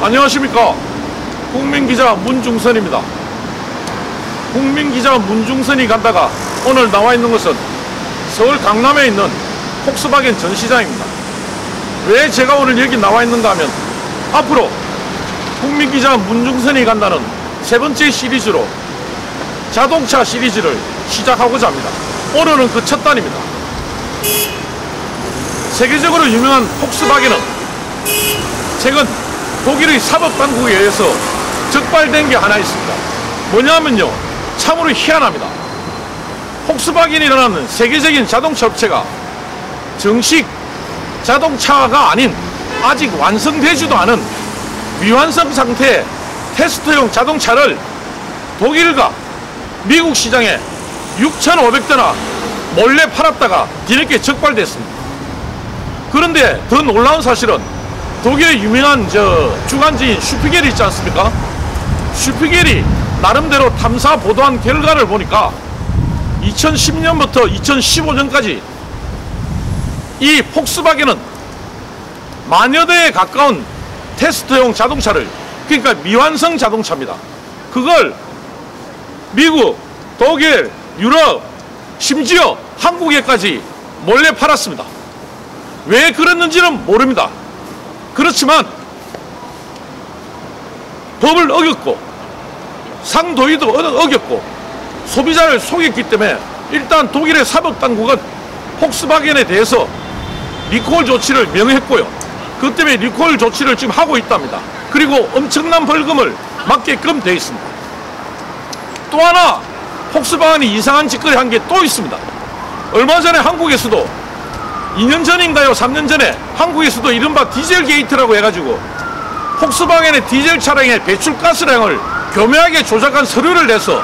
안녕하십니까. 국민기자 문중선입니다. 국민기자 문중선이 간다가 오늘 나와 있는 것은 서울 강남에 있는 폭스바겐 전시장입니다. 왜 제가 오늘 여기 나와 있는가 하면 앞으로 국민기자 문중선이 간다는 세 번째 시리즈로 자동차 시리즈를 시작하고자 합니다. 오늘은 그 첫 단입니다. 세계적으로 유명한 폭스바겐은 최근 독일의 사법당국에 의해서 적발된 게 하나 있습니다. 뭐냐면요, 참으로 희한합니다. 폭스바겐이라는 세계적인 자동차 업체가 정식 자동차가 아닌 아직 완성되지도 않은 미완성 상태의 테스트용 자동차를 독일과 미국 시장에 6,500대나 몰래 팔았다가 뒤늦게 적발됐습니다. 그런데 더 놀라운 사실은 독일의 유명한 주간지인 슈피겔이 있지 않습니까? 슈피겔이 나름대로 탐사 보도한 결과를 보니까 2010년부터 2015년까지 이 폭스바겐은 만여 대에 가까운 테스트용 자동차를, 그러니까 미완성 자동차입니다. 그걸 미국, 독일, 유럽, 심지어 한국에까지 몰래 팔았습니다. 왜 그랬는지는 모릅니다. 그렇지만 법을 어겼고 상도의도 어겼고 소비자를 속였기 때문에 일단 독일의 사법당국은 폭스바겐에 대해서 리콜 조치를 명했고요. 그 때문에 리콜 조치를 지금 하고 있답니다. 그리고 엄청난 벌금을 맞게끔 되어 있습니다. 또 하나 폭스바겐이 이상한 짓거리 한 게 또 있습니다. 얼마 전에 한국에서도 2년 전인가요? 3년 전에 한국에서도 이른바 디젤 게이트라고 해가지고 폭스바겐의 디젤 차량의 배출가스량을 교묘하게 조작한 서류를 내서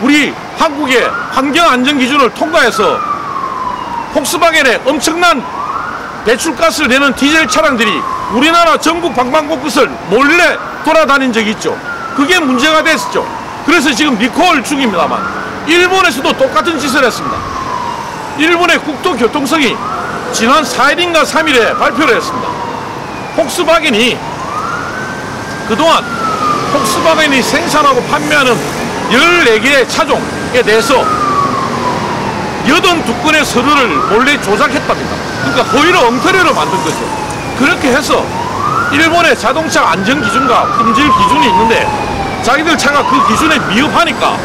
우리 한국의 환경안전기준을 통과해서 폭스바겐의 엄청난 배출가스를 내는 디젤 차량들이 우리나라 전국 방방곳곳을 몰래 돌아다닌 적이 있죠. 그게 문제가 됐었죠. 그래서 지금 리콜 중입니다만 일본에서도 똑같은 짓을 했습니다. 일본의 국토교통성이 지난 4일인가 3일에 발표를 했습니다. 폭스바겐이 그동안 폭스바겐이 생산하고 판매하는 14개의 차종에 대해서 82건의 서류를 몰래 조작했답니다. 그러니까 허위로 엉터리로 만든 거죠. 그렇게 해서 일본의 자동차 안전기준과 품질 기준이 있는데 자기들 차가 그 기준에 미흡하니까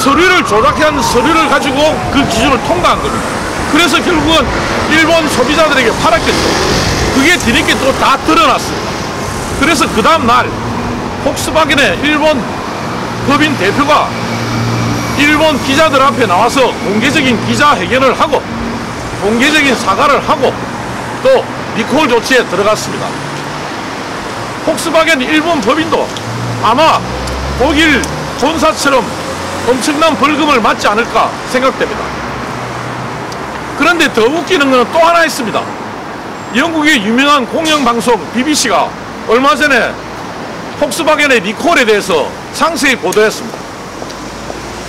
서류를 조작한 서류를 가지고 그 기준을 통과한 겁니다. 그래서 결국은 일본 소비자들에게 팔았겠죠. 그게 뒤늦게 또 다 드러났습니다. 그래서 그 다음날 폭스바겐의 일본 법인 대표가 일본 기자들 앞에 나와서 공개적인 기자회견을 하고 공개적인 사과를 하고 또 리콜 조치에 들어갔습니다. 폭스바겐 일본 법인도 아마 독일 본사처럼 엄청난 벌금을 맞지 않을까 생각됩니다. 그런데 더 웃기는 것은 또 하나 있습니다. 영국의 유명한 공영방송 BBC가 얼마 전에 폭스바겐의 리콜에 대해서 상세히 보도했습니다.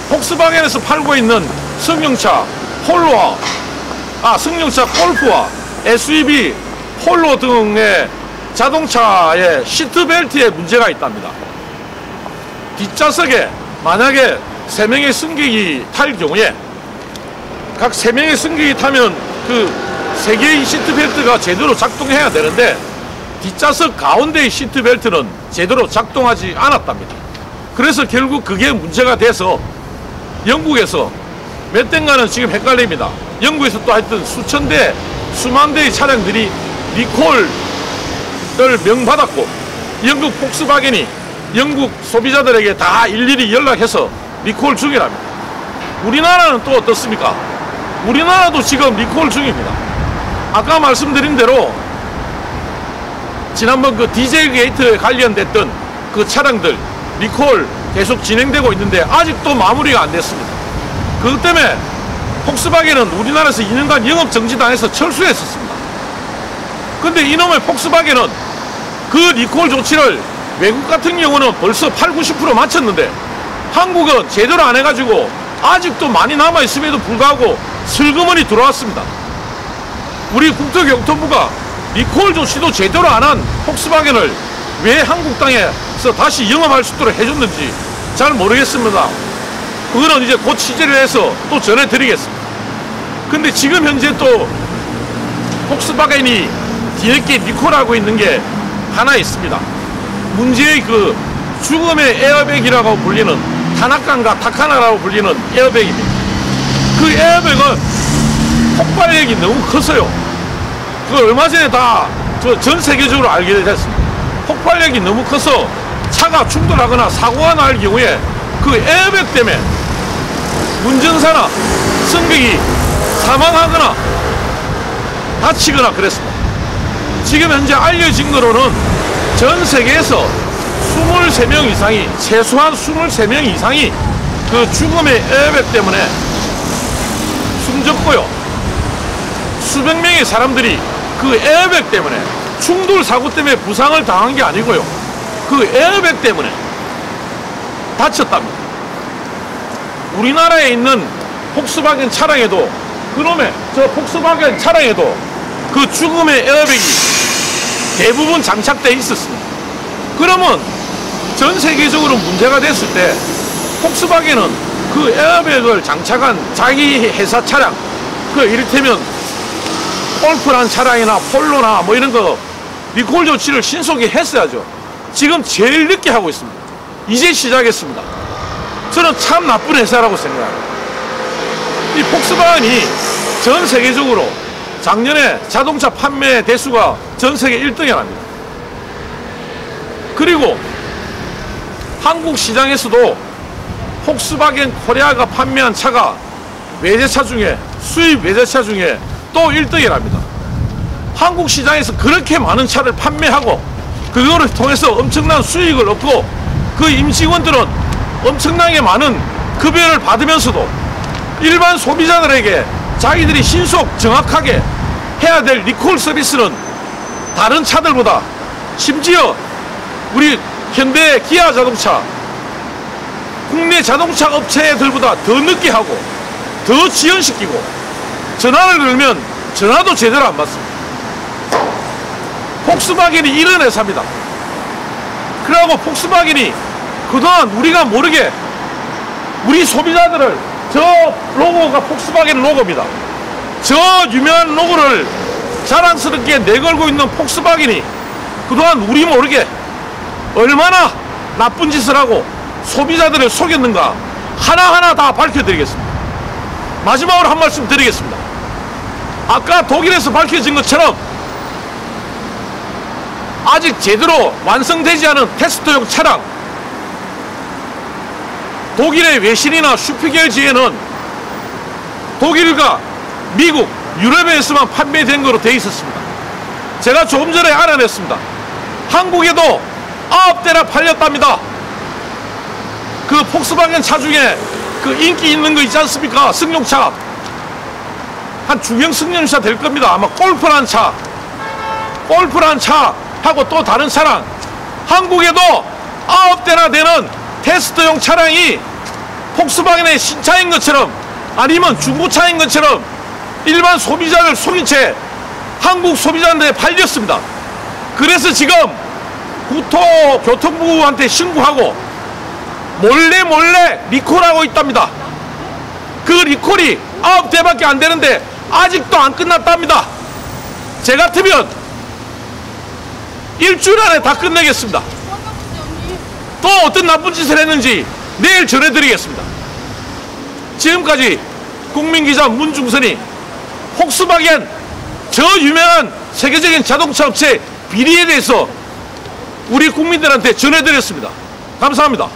폭스바겐에서 팔고 있는 승용차 골프와 SUV 폴로 등의 자동차의 시트벨트에 문제가 있답니다. 뒷좌석에 만약에 3명의 승객이 탈 경우에 각 3명의 승객이 타면 그 3개의 시트벨트가 제대로 작동해야 되는데 뒷좌석 가운데의 시트벨트는 제대로 작동하지 않았답니다. 그래서 결국 그게 문제가 돼서 영국에서 몇 대인가는 지금 헷갈립니다. 영국에서 또 하여튼 수천 대, 수만 대의 차량들이 리콜을 명받았고 영국 폭스바겐이 영국 소비자들에게 다 일일이 연락해서 리콜 중이랍니다. 우리나라는 또 어떻습니까? 우리나라도 지금 리콜 중입니다. 아까 말씀드린 대로 지난번 그 디젤 게이트에 관련됐던 그 차량들 리콜 계속 진행되고 있는데 아직도 마무리가 안 됐습니다. 그것 때문에 폭스바겐은 우리나라에서 2년간 영업정지당해서 철수했었습니다. 근데 이놈의 폭스바겐은 그 리콜 조치를 외국 같은 경우는 벌써 80~90% 마쳤는데 한국은 제대로 안 해가지고 아직도 많이 남아있음에도 불구하고 슬그머니 들어왔습니다. 우리 국토교통부가 리콜 조치도 제대로 안 한 폭스바겐을 왜 한국 땅에서 다시 영업할 수 있도록 해줬는지 잘 모르겠습니다. 그거는 이제 곧 취재를 해서 또 전해드리겠습니다. 근데 지금 현재 또 폭스바겐이 뒤늦게 리콜하고 있는 게 하나 있습니다. 문제의 그 죽음의 에어백이라고 불리는 타나칸과 타카나라고 불리는 에어백입니다. 그 에어백은 폭발력이 너무 컸어요. 그 얼마 전에 다 전 세계적으로 알게 됐습니다. 폭발력이 너무 커서 차가 충돌하거나 사고가 날 경우에 그 에어백 때문에 운전사나 승객이 사망하거나 다치거나 그랬습니다. 지금 현재 알려진 거로는 전 세계에서 23명 이상이, 최소한 23명 이상이 그 죽음의 에어백 때문에 숨졌고요. 수백 명의 사람들이 그 에어백 때문에, 충돌 사고 때문에 부상을 당한 게 아니고요, 그 에어백 때문에 다쳤답니다. 우리나라에 있는 폭스바겐 차량에도, 그놈의 저 폭스바겐 차량에도 그 죽음의 에어백이 대부분 장착되어 있었습니다. 그러면 전 세계적으로 문제가 됐을 때 폭스바겐은 그 에어백을 장착한 자기 회사 차량, 그 이를테면 골프란 차량이나 폴로나 뭐 이런 거 리콜 조치를 신속히 했어야죠. 지금 제일 늦게 하고 있습니다. 이제 시작했습니다. 저는 참 나쁜 회사라고 생각합니다. 이 폭스바겐이 전 세계적으로 작년에 자동차 판매 대수가 전 세계 1등에 납니다. 그리고 한국 시장에서도 폭스바겐 코리아가 판매한 차가 외제차 중에, 수입 외제차 중에 또 1등이랍니다. 한국 시장에서 그렇게 많은 차를 판매하고 그거를 통해서 엄청난 수익을 얻고 그 임직원들은 엄청나게 많은 급여를 받으면서도 일반 소비자들에게 자기들이 신속 정확하게 해야 될 리콜 서비스는 다른 차들보다, 심지어 우리 현대, 기아 자동차, 국내 자동차 업체들보다 더 늦게 하고 더 지연시키고, 전화를 걸면 전화도 제대로 안 받습니다. 폭스바겐이 이런 회사입니다. 그러고 폭스바겐이 그동안 우리가 모르게 우리 소비자들을, 저 로고가 폭스바겐 로고입니다. 저 유명한 로고를 자랑스럽게 내걸고 있는 폭스바겐이 그동안 우리 모르게 얼마나 나쁜 짓을 하고 소비자들을 속였는가 하나하나 다 밝혀드리겠습니다. 마지막으로 한 말씀 드리겠습니다. 아까 독일에서 밝혀진 것처럼 아직 제대로 완성되지 않은 테스트용 차량, 독일의 외신이나 슈피겔지에는 독일과 미국, 유럽에서만 판매된 거로 되어 있었습니다. 제가 조금 전에 알아냈습니다. 한국에도 9대나 팔렸답니다. 그 폭스바겐 차 중에 그 인기 있는 거 있지 않습니까? 승용차. 한 중형 승용차 될 겁니다. 아마 골프란 차 하고 또 다른 차량, 한국에도 9대나 되는 테스트용 차량이 폭스바겐의 신차인 것처럼 아니면 중고차인 것처럼 일반 소비자를 속인 채 한국 소비자한테 팔렸습니다. 그래서 지금 국토교통부한테 신고하고 몰래 리콜하고 있답니다. 그 리콜이 9대밖에 안 되는데 아직도 안 끝났답니다. 제 같으면 일주일 안에 다 끝내겠습니다. 또 어떤 나쁜 짓을 했는지 내일 전해드리겠습니다. 지금까지 국민기자 문중선이 폭스바겐, 저 유명한 세계적인 자동차 업체 비리에 대해서 우리 국민들한테 전해드렸습니다. 감사합니다.